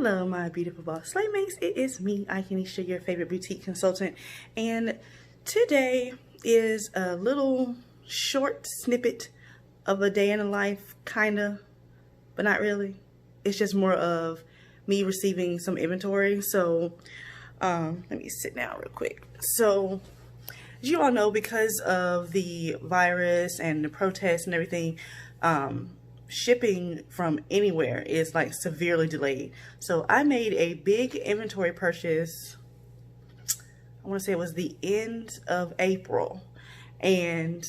Hello, my beautiful boss slaymates. It is me, Akenisha, your favorite boutique consultant, and today is a little short snippet of a day in the life, kinda, but not really. It's just more of me receiving some inventory. So let me sit down real quick. So as you all know, because of the virus and the protests and everything, shipping from anywhere is like severely delayed. So I made a big inventory purchase. I want to say it was the end of April, and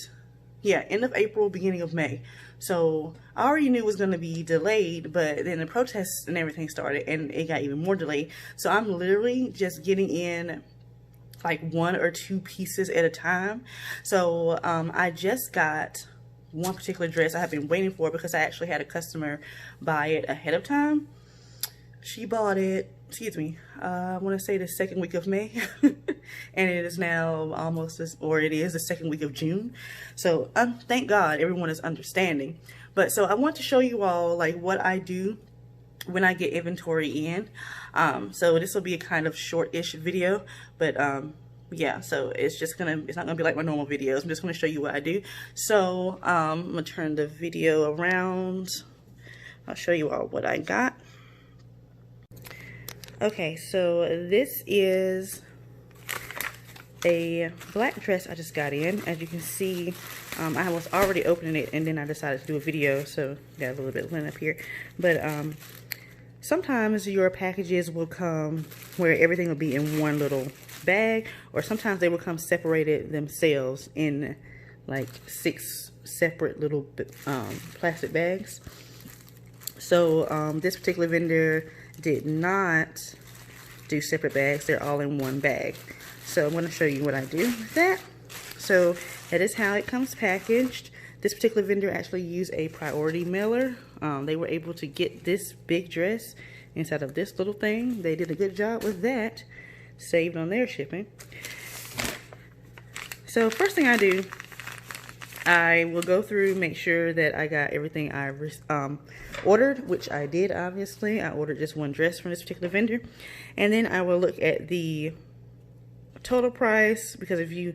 yeah, end of April, beginning of May. So I already knew it was going to be delayed, but then the protests and everything started and it got even more delayed. So I'm literally just getting in like 1 or 2 pieces at a time. So I just got one particular dress I have been waiting for because I actually had a customer buy it ahead of time. She bought it, excuse me, I want to say the second week of May, and it is now almost, it is the second week of June. So thank God everyone is understanding. But so I want to show you all like what I do when I get inventory in. So this will be a kind of short-ish video, but yeah, so it's not gonna be like my normal videos. I'm just gonna show you what I do. So I'm gonna turn the video around. I'll show you all what I got. Okay, so this is a black dress I just got in. As you can see, I was already opening it and then I decided to do a video, so got a little bit of lint up here. But sometimes your packages will come where everything will be in one little bag, or sometimes they will come separated themselves in like 6 separate little plastic bags. So this particular vendor did not do separate bags. They're all in one bag. So I'm going to show you what I do with that. So that is how it comes packaged. This particular vendor actually used a priority mailer. They were able to get this big dress inside of this little thing. They did a good job with that. Saved on their shipping. So first thing I do, I will go through, make sure that I got everything I ordered, which I did, obviously. I ordered just one dress from this particular vendor. And then I will look at the total price, because if you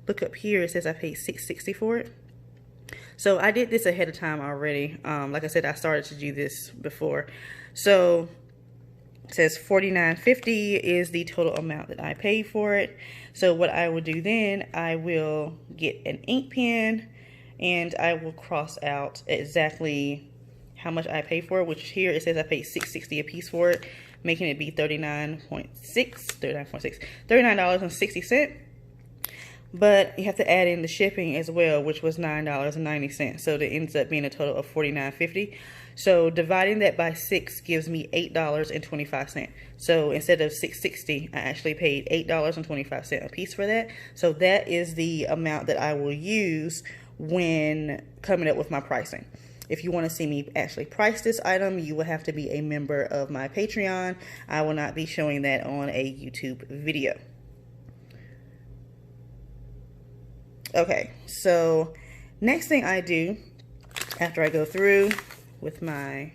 look up here, it says I paid $6.60 for it. So I did this ahead of time already. Like I said, I started to do this before. So it says $49.50 is the total amount that I paid for it. So what I will do then, I will get an ink pen and I will cross out exactly how much I paid for it, which here it says I paid $6.60 a piece for it, making it be $39.60. But you have to add in the shipping as well, which was $9.90. So that ends up being a total of $49.50. So dividing that by 6 gives me $8.25. So instead of $6.60, I actually paid $8.25 a piece for that. So that is the amount that I will use when coming up with my pricing. If you want to see me actually price this item, you will have to be a member of my Patreon. I will not be showing that on a YouTube video. Okay, so next thing I do after I go through with my,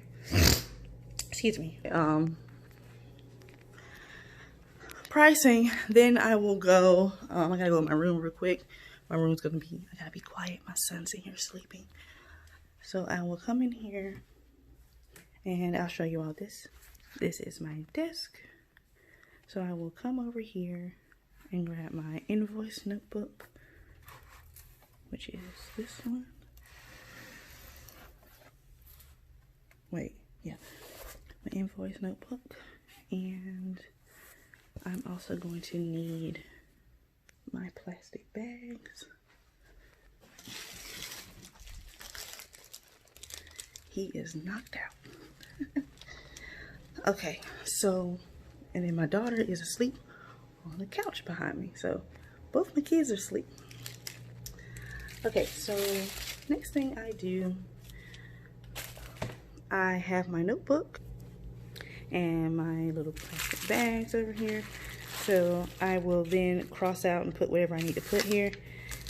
pricing, then I will go, I gotta go in my room real quick. My room's gonna be, I gotta be quiet. My son's in here sleeping. So I will come in here and I'll show you all this. This is my desk. So I will come over here and grab my invoice notebook, which is this one. Wait, yeah, my invoice notebook. And I'm also going to need my plastic bags. He is knocked out. Okay, so, and then my daughter is asleep on the couch behind me. So both my kids are asleep. Okay, so next thing I do, I have my notebook and my little plastic bags over here. So I will then cross out and put whatever I need to put here.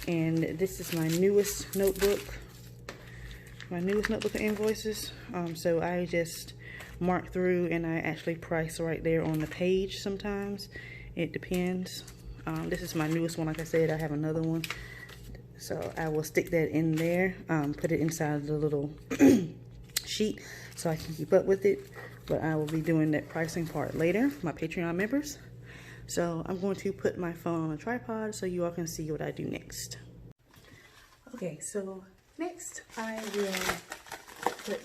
And this is my newest notebook. My newest notebook of invoices. So I just mark through and I actually price right there on the page sometimes. It depends. This is my newest one. Like I said, I have another one. So I will stick that in there, put it inside the little sheet so I can keep up with it. But I will be doing that pricing part later, my Patreon members. So I'm going to put my phone on a tripod so you all can see what I do next. Okay, so next I will put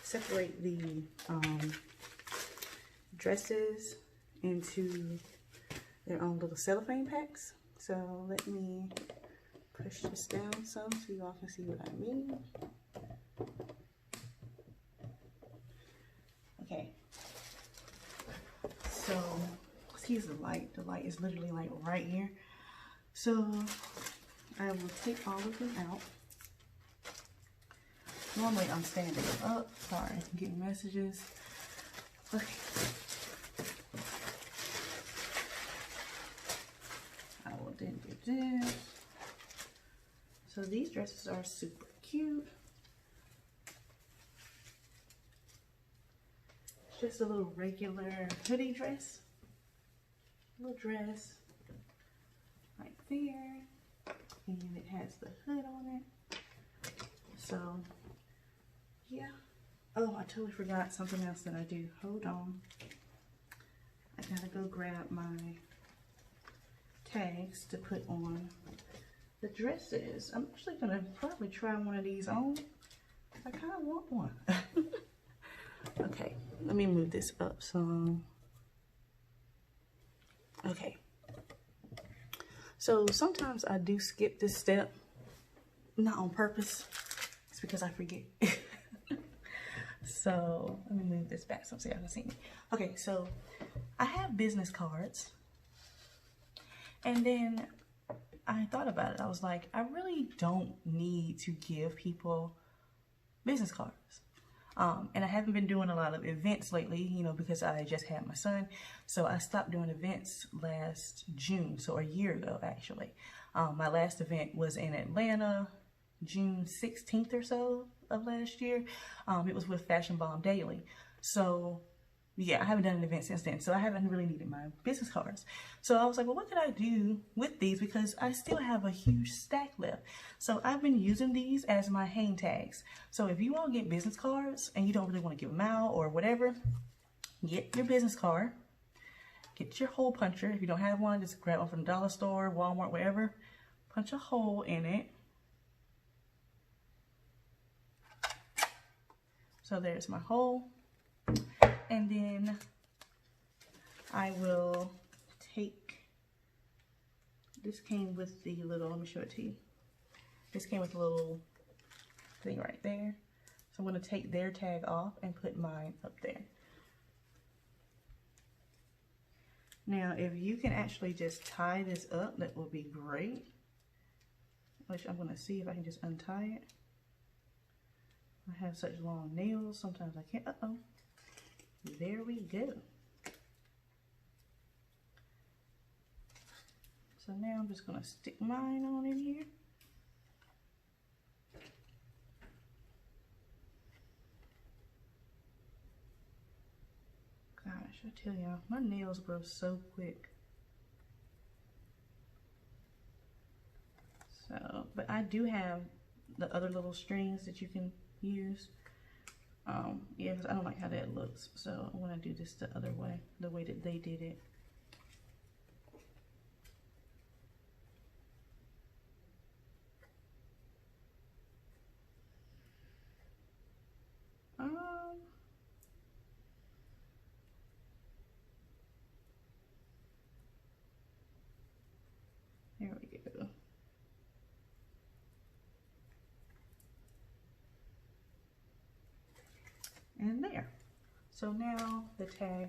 separate the dresses into their own little cellophane packs. So let me push this down some so you all can see what I mean. Okay. So, excuse the light. The light is literally like right here. So, I will take all of them out. Normally I'm standing up. Sorry, I'm getting messages. Okay. I will then do this. So these dresses are super cute. It's just a little regular hoodie dress. Little dress right there. And it has the hood on it. So, yeah. Oh, I totally forgot something else that I do. Hold on. I gotta go grab my tags to put on the dresses. I'm actually gonna probably try one of these on. I kind of want one. Okay, let me move this up some. Okay. So sometimes I do skip this step, not on purpose. It's because I forget. So let me move this back so y'all can see me. Okay, so I have business cards. And then I thought about it. I was like, I really don't need to give people business cards. And I haven't been doing a lot of events lately, you know, because I just had my son. So I stopped doing events last June, so a year ago, actually. My last event was in Atlanta, June 16th or so of last year. It was with Fashion Bomb Daily. So yeah, I haven't done an event since then, so I haven't really needed my business cards. So I was like, well, what could I do with these? Because I still have a huge stack left. So I've been using these as my hang tags. So if you all get business cards and you don't really want to give them out or whatever, get your business card, get your hole puncher. If you don't have one, just grab one from the dollar store, Walmart, wherever. Punch a hole in it. So there's my hole. And then I will take, this came with the little, let me show it to you. This came with a little thing right there. So I'm going to take their tag off and put mine up there. Now, if you can actually just tie this up, that will be great. Which I'm going to see if I can just untie it. I have such long nails, sometimes I can't. Uh-oh. There we go. So now I'm just going to stick mine on in here. Gosh, I tell y'all, my nails grow so quick. So, but I do have the other little strings that you can use. Yeah, because I don't like how that looks, so I want to do this the other way, the way that they did it. There we go. And there. So now the tag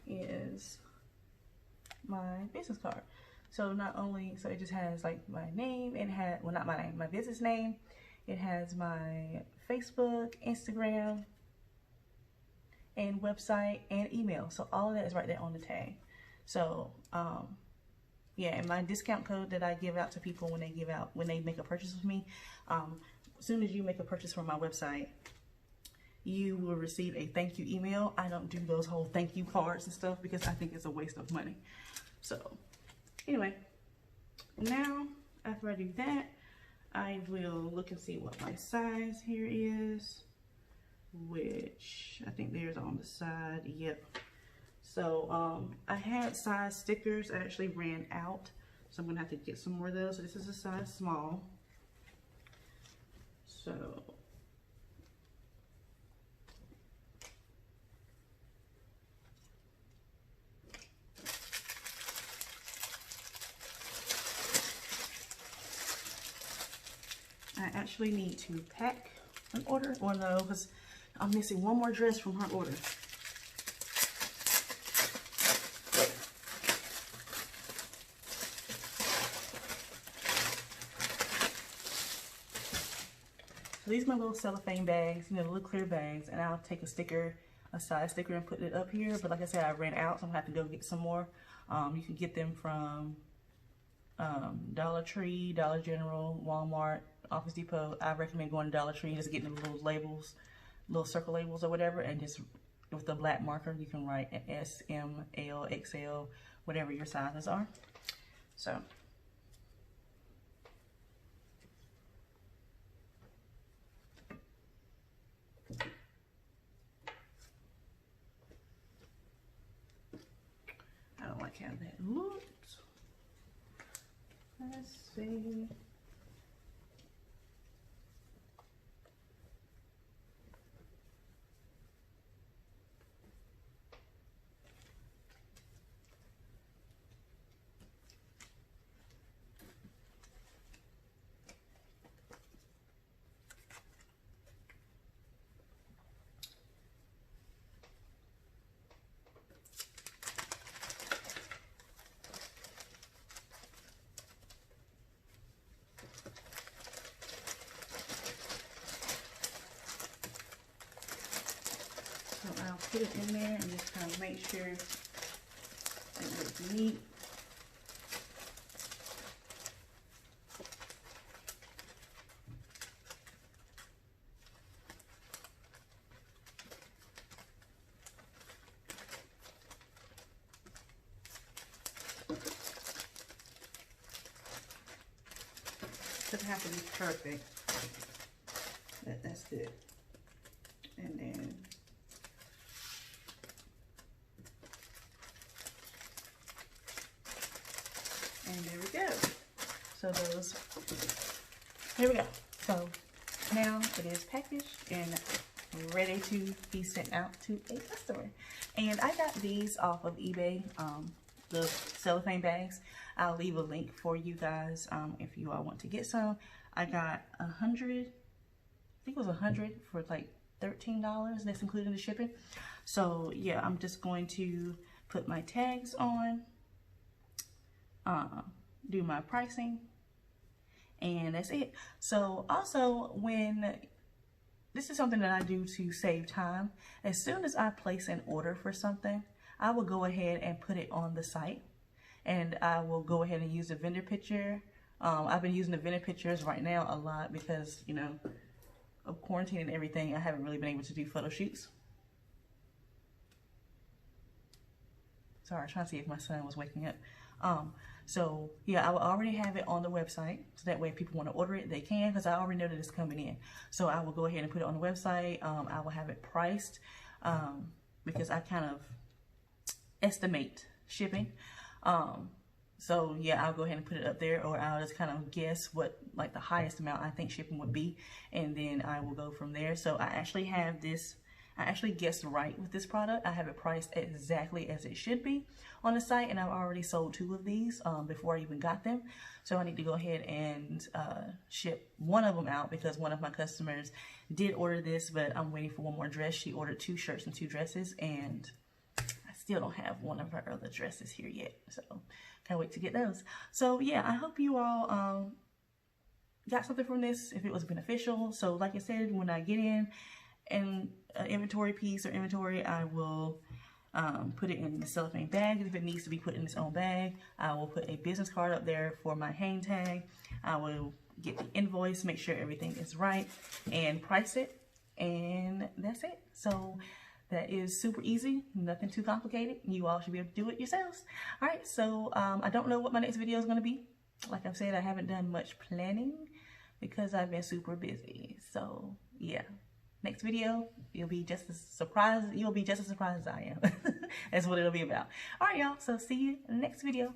is my business card. So not only, so it just has like my name, it had, well, not my name, my business name. It has my Facebook, Instagram, and website and email. So all of that is right there on the tag. So yeah, and my discount code that I give out to people when they make a purchase with me, as soon as you make a purchase from my website, you will receive a thank you email. I don't do those whole thank you cards and stuff because I think it's a waste of money. So anyway, now after I do that, I will look and see what my size here is, which I think there's on the side. Yep. So I had size stickers. I actually ran out, so I'm gonna have to get some more of those. So this is a size small. So I actually need to pack an order, or no, because I'm missing one more dress from her order. So these are my little cellophane bags, you know, the little clear bags, and I'll take a sticker, a size sticker, and put it up here. But like I said, I ran out, so I'm gonna have to go get some more. You can get them from Dollar Tree, Dollar General, Walmart, Office Depot. I recommend going to Dollar Tree and just getting the little labels, little circle labels or whatever, and just with the black marker, you can write S, M, L, XL, whatever your sizes are. So. I don't like how that looks. Let's see. So I'll put it in there and just kind of make sure it looks neat. Doesn't have to be perfect. That's good. And then there we go. So here we go. So now it is packaged and ready to be sent out to a customer. And I got these off of eBay, the cellophane bags. I'll leave a link for you guys if you all want to get some. I got 100, I think it was 100 for like $13. That's including the shipping. So yeah, I'm just going to put my tags on, do my pricing, and that's it. So also, this is something that I do to save time. As soon as I place an order for something, I will go ahead and put it on the site, and I will go ahead and use the vendor picture. I've been using the vendor pictures right now a lot because, you know, of quarantine and everything. I haven't really been able to do photo shoots. Sorry, I'm trying to see if my son was waking up. So yeah, I will already have it on the website, so that way if people want to order it, they can, because I already know that it's coming in. So I will go ahead and put it on the website. I will have it priced because I kind of estimate shipping. So yeah, I'll go ahead and put it up there, or I'll just kind of guess what like the highest amount I think shipping would be, and then I will go from there. So I actually have this, I actually guessed right with this product. I have it priced exactly as it should be on the site, and I've already sold 2 of these before I even got them. So I need to go ahead and ship one of them out because one of my customers did order this, but I'm waiting for one more dress. She ordered 2 shirts and 2 dresses, and I still don't have one of her other dresses here yet. So can't wait to get those. So yeah, I hope you all got something from this, if it was beneficial. So like I said, when I get in an inventory piece or inventory, I will put it in the cellophane bag. If it needs to be put in its own bag, I will put a business card up there for my hang tag. I will get the invoice, make sure everything is right, and price it. And that's it. So that is super easy, nothing too complicated. You all should be able to do it yourselves. All right, so I don't know what my next video is going to be. Like I've said, I haven't done much planning because I've been super busy. So yeah, next video, you'll be just as surprised as I am. That's what it'll be about. All right, y'all, so see you in the next video.